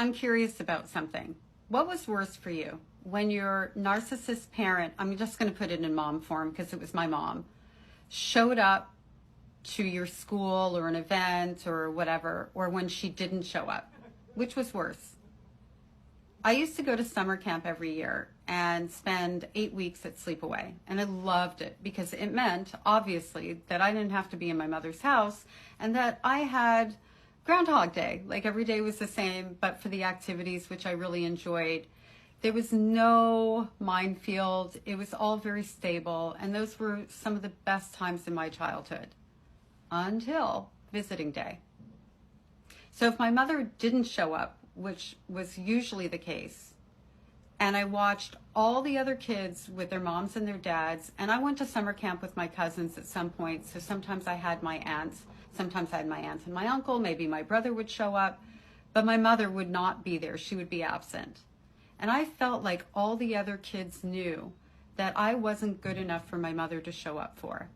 I'm curious about something. What was worse for you? When your narcissist parent, I'm just going to put it in mom form because it was my mom, showed up to your school or an event or whatever, or when she didn't show up? Which was worse? I used to go to summer camp every year and spend 8 weeks at Sleepaway, and I loved it because it meant, obviously, that I didn't have to be in my mother's house and that I had Groundhog Day. Like every day was the same, but for the activities, which I really enjoyed. There was no minefield. It was all very stable, and those were some of the best times in my childhood until visiting day. So if my mother didn't show up, which was usually the case, and I watched all the other kids with their moms and their dads, and I went to summer camp with my cousins at some point, so sometimes I had my aunts, sometimes I had my aunt and my uncle, maybe my brother would show up, but my mother would not be there. She would be absent. And I felt like all the other kids knew that I wasn't good enough for my mother to show up for.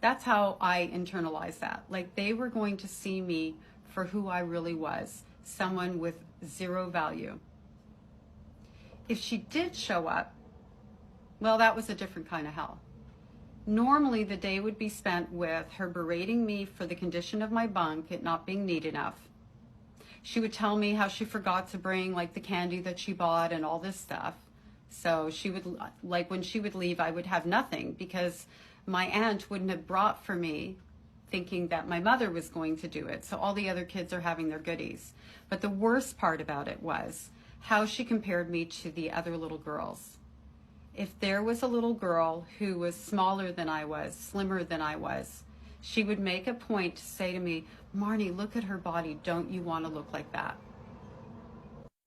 That's how I internalized that. Like they were going to see me for who I really was, someone with zero value. If she did show up, well, that was a different kind of hell. Normally the day would be spent with her berating me for the condition of my bunk, it not being neat enough. She would tell me how she forgot to bring like the candy that she bought and all this stuff. So she would, like when she would leave, I would have nothing because my aunt wouldn't have brought for me, thinking that my mother was going to do it. So all the other kids are having their goodies. But the worst part about it was how she compared me to the other little girls. If there was a little girl who was smaller than I was, slimmer than I was, she would make a point to say to me, Marnie, look at her body. Don't you want to look like that?